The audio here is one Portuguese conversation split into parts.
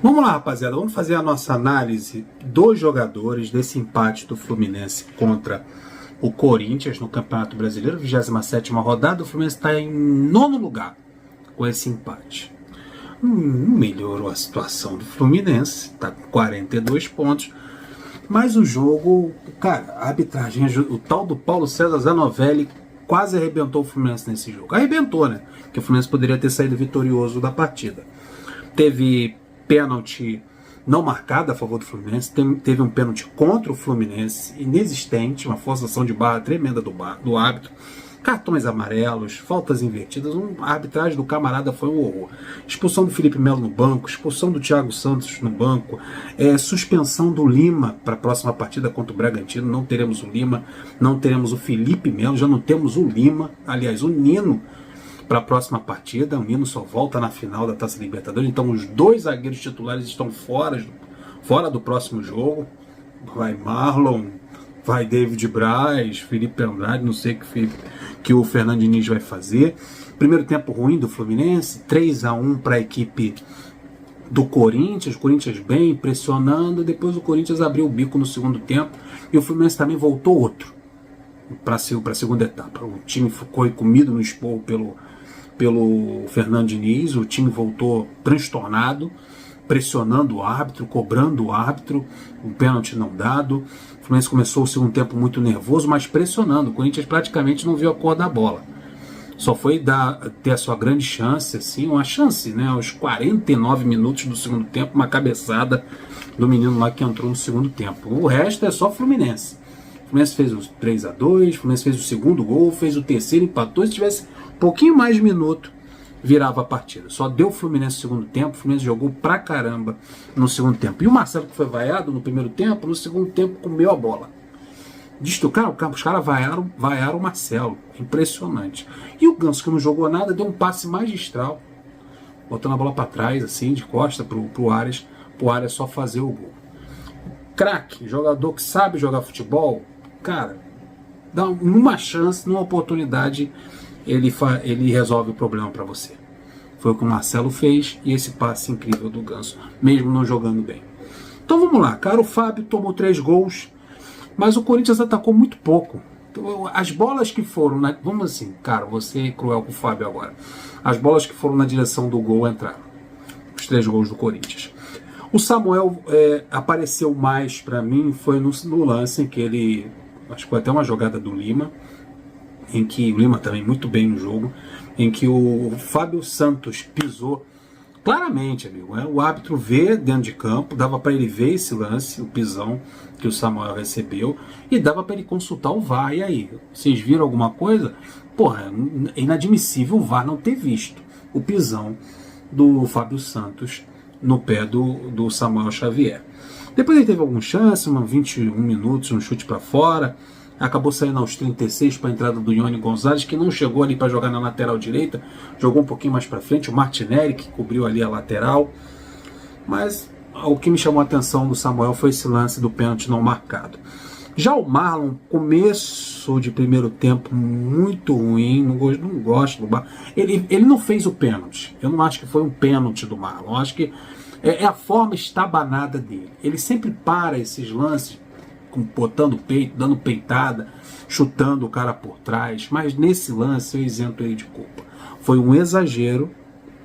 Vamos lá, rapaziada, vamos fazer a nossa análise dos jogadores desse empate do Fluminense contra o Corinthians no Campeonato Brasileiro, 27ª rodada. O Fluminense está em 9º lugar com esse empate. Não melhorou a situação do Fluminense, está com 42 pontos, mas o jogo, cara, a arbitragem, o tal do Paulo César Zanovelli quase arrebentou o Fluminense nesse jogo. Arrebentou, né? Porque o Fluminense poderia ter saído vitorioso da partida. Teve pênalti não marcado a favor do Fluminense, teve um pênalti contra o Fluminense, inexistente, uma forçação de barra tremenda do árbitro, cartões amarelos, faltas invertidas, a arbitragem do camarada foi um horror. Expulsão do Felipe Melo no banco, expulsão do Thiago Santos no banco, suspensão do Lima para a próxima partida contra o Bragantino. Não teremos o Lima, não teremos o Felipe Melo, já não temos o Lima, aliás, o Nino para a próxima partida. O Nino só volta na final da Taça Libertadores, então os dois zagueiros titulares estão fora do próximo jogo. Vai Marlon, vai David Braz, Felipe Andrade, não sei o que o Fernando Diniz vai fazer. Primeiro tempo ruim do Fluminense, 3-1 para a equipe do Corinthians, bem, pressionando. Depois o Corinthians abriu o bico no segundo tempo e o Fluminense também voltou outro para a segunda etapa. O time ficou comido no esporro pelo Fernando Diniz, o time voltou transtornado, pressionando o árbitro, cobrando o árbitro, um pênalti não dado. O Fluminense começou o segundo tempo muito nervoso, mas pressionando. O Corinthians praticamente não viu a cor da bola. Só foi ter a sua grande chance, assim, uma chance, né? Aos 49 minutos do segundo tempo, uma cabeçada do menino lá que entrou no segundo tempo. O resto é só Fluminense. O Fluminense fez os 3-2, o Fluminense fez o segundo gol, fez o terceiro, empatou. Se tivesse um pouquinho mais de minuto, virava a partida. Só deu o Fluminense no segundo tempo. O Fluminense jogou pra caramba no segundo tempo. E o Marcelo, que foi vaiado no primeiro tempo, no segundo tempo comeu a bola. Os caras vaiaram o Marcelo. Impressionante. E o Ganso, que não jogou nada, deu um passe magistral, botando a bola pra trás, assim, de costa pro Arias só fazer o gol. Craque, jogador que sabe jogar futebol, cara, dá uma chance, numa oportunidade, ele resolve o problema para você. Foi o que o Marcelo fez, e esse passe incrível do Ganso, mesmo não jogando bem. Então vamos lá, cara, o Fábio tomou 3 gols, mas o Corinthians atacou muito pouco. As bolas que foram, vamos assim, cara, você é cruel com o Fábio agora. As bolas que foram na direção do gol entraram. Os 3 gols do Corinthians. O Samuel apareceu mais para mim, foi no lance em que ele, acho que foi até uma jogada do Lima, em que o Lima também muito bem no jogo, em que o Fábio Santos pisou claramente, amigo. O árbitro vê dentro de campo, dava para ele ver esse lance, o pisão que o Samuel recebeu, e dava para ele consultar o VAR. E aí, vocês viram alguma coisa? Porra, é inadmissível o VAR não ter visto o pisão do Fábio Santos no pé do Samuel Xavier. Depois ele teve alguma chance, 21 minutos, um chute para fora. Acabou saindo aos 36 para a entrada do Ione Gonzalez, que não chegou ali para jogar na lateral direita, jogou um pouquinho mais para frente. O Martinelli, que cobriu ali a lateral. Mas o que me chamou a atenção do Samuel foi esse lance do pênalti não marcado. Já o Marlon, começo de primeiro tempo muito ruim, não gosto do Marlon. Ele não fez o pênalti. Eu não acho que foi um pênalti do Marlon. Eu acho que é a forma estabanada dele. Ele sempre para esses lances, botando o peito, dando peitada, chutando o cara por trás. Mas nesse lance eu isento ele de culpa. Foi um exagero,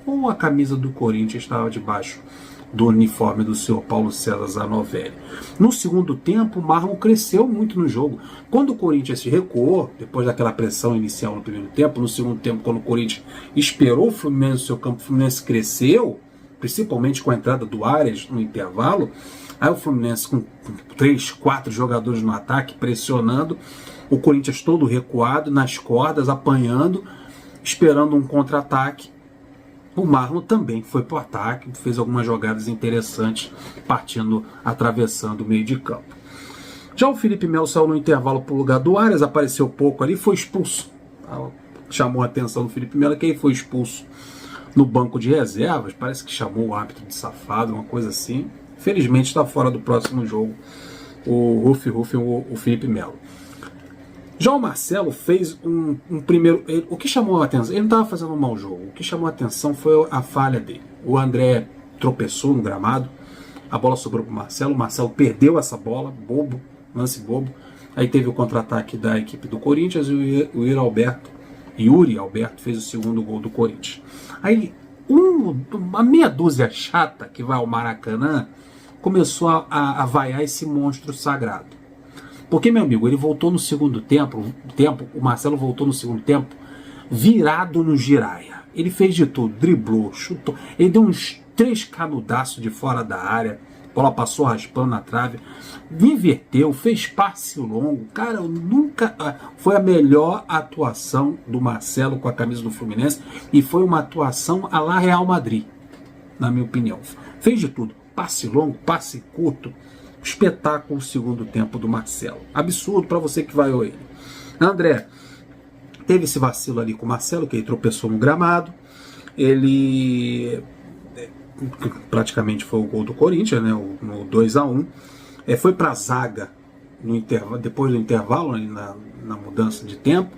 ou a camisa do Corinthians estava debaixo do uniforme do senhor Paulo César Zanovelli. No segundo tempo, o Marlon cresceu muito no jogo. Quando o Corinthians se recuou, depois daquela pressão inicial no primeiro tempo, no segundo tempo, quando o Corinthians esperou o Fluminense no seu campo, o Fluminense cresceu, principalmente com a entrada do Arias no intervalo. Aí o Fluminense com 3, 4 jogadores no ataque, pressionando, o Corinthians todo recuado, nas cordas, apanhando, esperando um contra-ataque. O Marlon também foi para o ataque, fez algumas jogadas interessantes, atravessando o meio de campo. Já o Felipe Melo saiu no intervalo para o lugar do Arias, apareceu pouco ali, foi expulso. Chamou a atenção do Felipe Melo, que ele foi expulso no banco de reservas, parece que chamou o árbitro de safado, uma coisa assim. Felizmente está fora do próximo jogo o Felipe Melo. Já o Marcelo fez um primeiro... O que chamou a atenção... Ele não estava fazendo um mau jogo. O que chamou a atenção foi a falha dele. O André tropeçou no gramado, a bola sobrou para o Marcelo perdeu essa bola, bobo, lance bobo. Aí teve o contra-ataque da equipe do Corinthians e o Yuri Alberto fez o segundo gol do Corinthians. Aí uma meia dúzia chata que vai ao Maracanã começou a vaiar esse monstro sagrado. Porque, meu amigo, ele voltou no segundo tempo, o Marcelo voltou no segundo tempo virado no giraia. Ele fez de tudo, driblou, chutou, ele deu uns 3 canudaços de fora da área, a bola passou raspando na trave, inverteu, fez passe longo. Cara, foi a melhor atuação do Marcelo com a camisa do Fluminense e foi uma atuação à la Real Madrid, na minha opinião. Fez de tudo, passe longo, passe curto, espetáculo segundo tempo do Marcelo. Absurdo para você que vai ou ele. André, teve esse vacilo ali com o Marcelo, que ele tropeçou no gramado. Ele praticamente foi o gol do Corinthians, né, no 2-1. Foi para a zaga depois do intervalo, na mudança de tempo,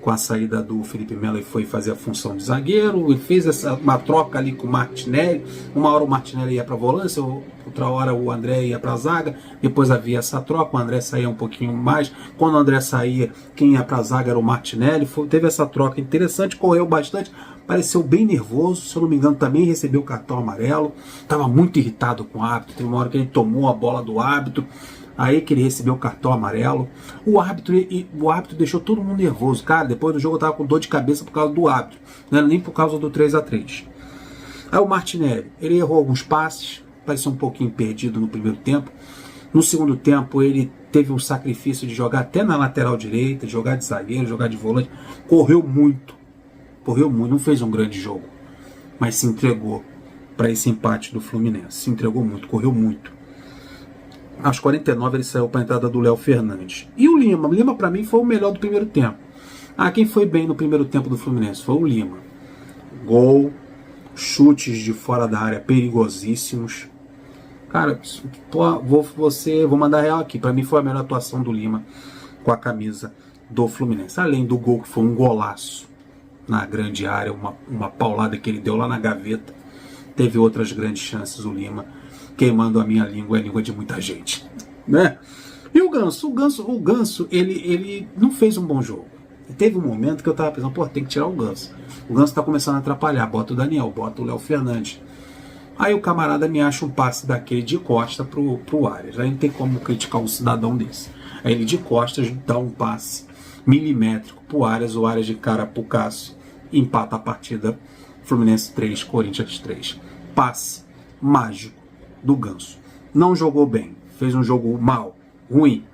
com a saída do Felipe Melo, ele foi fazer a função de zagueiro, ele fez uma troca ali com o Martinelli. Uma hora o Martinelli ia para a volância, outra hora o André ia para a zaga, depois havia essa troca, o André saía um pouquinho mais, quando o André saía, quem ia para a zaga era o Martinelli. Teve essa troca interessante, correu bastante, pareceu bem nervoso, se eu não me engano também recebeu o cartão amarelo, estava muito irritado com o árbitro, teve uma hora que ele tomou a bola do árbitro, aí que ele recebeu o cartão amarelo. O árbitro deixou todo mundo nervoso. Cara, depois do jogo eu tava com dor de cabeça por causa do árbitro, não era nem por causa do 3-3. Aí o Martinelli, ele errou alguns passes, pareceu um pouquinho perdido no primeiro tempo. No segundo tempo ele teve um sacrifício de jogar até na lateral direita, de jogar de zagueiro, jogar de volante. Correu muito, não fez um grande jogo, mas se entregou para esse empate do Fluminense. Se entregou muito, correu muito. Aos 49 ele saiu para a entrada do Léo Fernandes. E o Lima? O Lima para mim foi o melhor do primeiro tempo. Quem foi bem no primeiro tempo do Fluminense foi o Lima. Gol, chutes de fora da área perigosíssimos. Cara, vou mandar real aqui. Para mim foi a melhor atuação do Lima com a camisa do Fluminense. Além do gol que foi um golaço na grande área, uma paulada que ele deu lá na gaveta. Teve outras grandes chances o Lima, queimando a minha língua e a língua de muita gente, né? E o Ganso, ele não fez um bom jogo. E teve um momento que eu tava pensando, tem que tirar o Ganso. O Ganso tá começando a atrapalhar, bota o Daniel, bota o Léo Fernandes. Aí o camarada me acha um passe daquele de costa pro Arias. Aí não tem como criticar um cidadão desse. Aí ele de costas dá um passe milimétrico pro Arias, o Arias de cara pro Cássio, empata a partida. Fluminense 3, Corinthians 3. Passe mágico do Ganso. Não jogou bem, fez um jogo mal, ruim,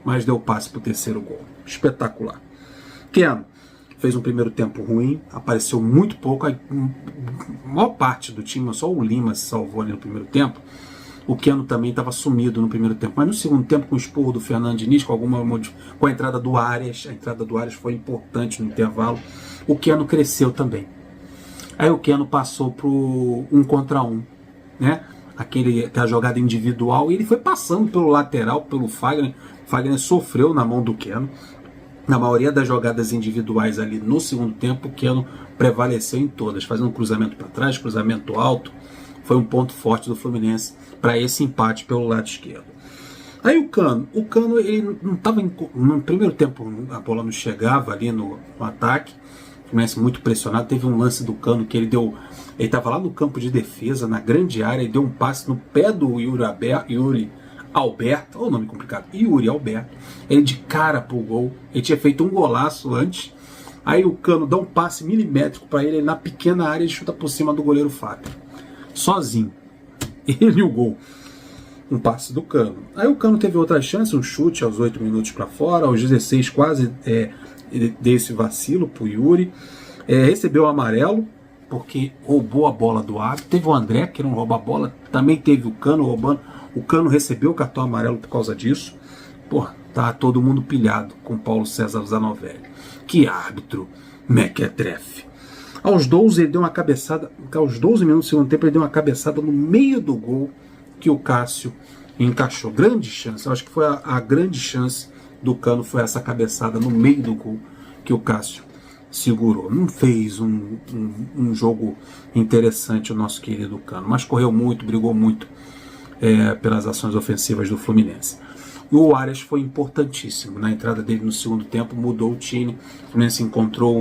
mas deu passe pro terceiro gol. Espetacular. Keno fez um primeiro tempo ruim, apareceu muito pouco, a maior parte do time, só o Lima se salvou ali no primeiro tempo. O Keno também estava sumido no primeiro tempo, mas no segundo tempo, com o esporro do Fernando Diniz, com a entrada do Arias, a entrada do Arias foi importante no intervalo, o Keno cresceu também. Aí o Keno passou pro 1 contra 1, né? Aquela jogada individual, e ele foi passando pelo lateral, pelo Fagner. O Fagner sofreu na mão do Keno. Na maioria das jogadas individuais ali no segundo tempo, o Keno prevaleceu em todas, fazendo cruzamento para trás, cruzamento alto. Foi um ponto forte do Fluminense para esse empate pelo lado esquerdo. Aí o Cano ele não estava no primeiro tempo, a bola não chegava ali no ataque. O Fluminense muito pressionado. Teve um lance do Cano que ele estava lá no campo de defesa, na grande área, e deu um passe no pé do Yuri Alberto, olha o nome complicado, Yuri Alberto, ele de cara pro gol, ele tinha feito um golaço antes, aí o Cano dá um passe milimétrico para ele na pequena área e chuta por cima do goleiro Fábio, sozinho, ele e o gol, um passe do Cano. Aí o Cano teve outra chance, um chute aos 8 minutos para fora, aos 16 quase ele deu esse vacilo pro Yuri, recebeu o amarelo, porque roubou a bola do árbitro. Teve o André, que não rouba a bola, também teve o Cano roubando. O Cano recebeu o cartão amarelo por causa disso. Tá todo mundo pilhado com Paulo César Zanovelli. Que árbitro mequetrefe. Aos 12 ele deu uma cabeçada, aos 12 minutos do segundo tempo ele deu uma cabeçada no meio do gol que o Cássio encaixou. Grande chance, eu acho que foi a grande chance do Cano, foi essa cabeçada no meio do gol que o Cássio segurou. Não fez um jogo interessante o nosso querido Cano, mas correu muito, brigou muito pelas ações ofensivas do Fluminense. E o Arias foi importantíssimo. Na entrada dele no segundo tempo, mudou o time. O Fluminense encontrou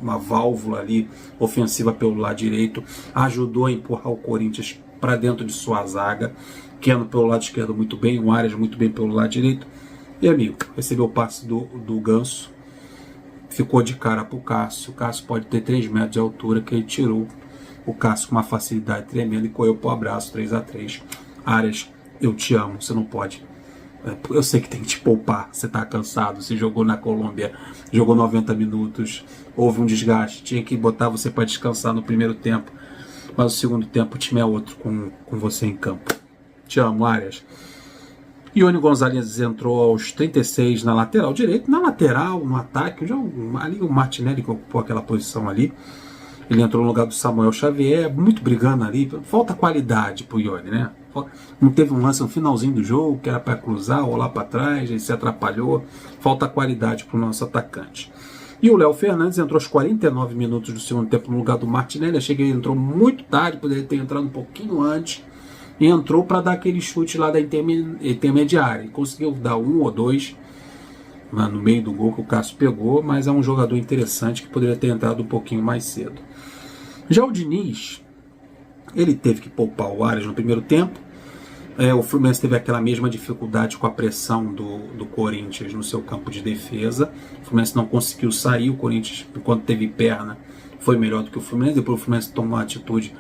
uma válvula ali ofensiva pelo lado direito, ajudou a empurrar o Corinthians para dentro de sua zaga. Keno pelo lado esquerdo muito bem, o Arias muito bem pelo lado direito. E amigo, recebeu o passe do Ganso, ficou de cara pro Cássio. O Cássio pode ter 3 metros de altura, que ele tirou o Cássio com uma facilidade tremenda e correu pro abraço, 3-3. Arias, eu te amo, você não pode. Eu sei que tem que te poupar, você tá cansado, você jogou na Colômbia, jogou 90 minutos, houve um desgaste, tinha que botar você para descansar no primeiro tempo, mas no segundo tempo o time é outro com você em campo. Te amo, Arias. Ione Gonzalez entrou aos 36 na lateral direito, na lateral, no ataque, ali o Martinelli que ocupou aquela posição ali, ele entrou no lugar do Samuel Xavier, muito brigando ali, falta qualidade pro Ione, né? Não teve um lance no finalzinho do jogo, que era para cruzar ou lá para trás, ele se atrapalhou, falta qualidade pro nosso atacante. E o Léo Fernandes entrou aos 49 minutos do segundo tempo no lugar do Martinelli, achei que ele entrou muito tarde, poderia ter entrado um pouquinho antes, e entrou para dar aquele chute lá da intermediária, e conseguiu dar 1 ou 2 no meio do gol que o Cássio pegou, mas é um jogador interessante que poderia ter entrado um pouquinho mais cedo. Já o Diniz, ele teve que poupar o Arias no primeiro tempo. O Fluminense teve aquela mesma dificuldade com a pressão do Corinthians no seu campo de defesa. O Fluminense não conseguiu sair, o Corinthians, enquanto teve perna, foi melhor do que o Fluminense. Depois o Fluminense tomou uma atitude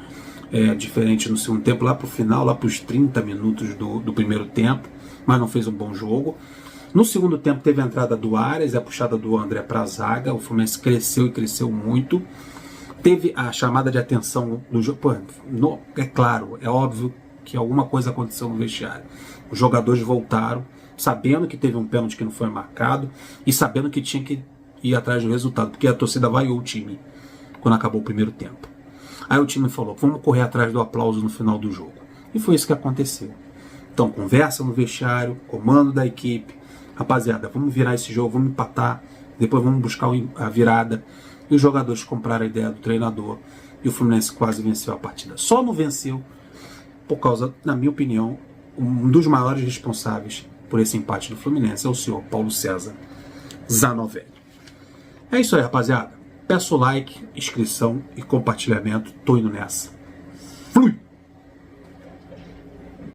diferente no segundo tempo, lá para o final, lá para os 30 minutos do primeiro tempo, mas não fez um bom jogo. No segundo tempo teve a entrada do Arias e a puxada do André para a zaga. O Fluminense cresceu e cresceu muito. Teve a chamada de atenção do jogo. É claro, é óbvio que alguma coisa aconteceu no vestiário. Os jogadores voltaram, sabendo que teve um pênalti que não foi marcado e sabendo que tinha que ir atrás do resultado, porque a torcida vaiou o time quando acabou o primeiro tempo. Aí o time falou, vamos correr atrás do aplauso no final do jogo. E foi isso que aconteceu. Então, conversa no vestiário, comando da equipe. Rapaziada, vamos virar esse jogo, vamos empatar, depois vamos buscar a virada. E os jogadores compraram a ideia do treinador e o Fluminense quase venceu a partida. Só não venceu por causa, na minha opinião, um dos maiores responsáveis por esse empate do Fluminense é o senhor Paulo César Zanovelli. É isso aí, rapaziada. Peço like, inscrição e compartilhamento. Tô indo nessa.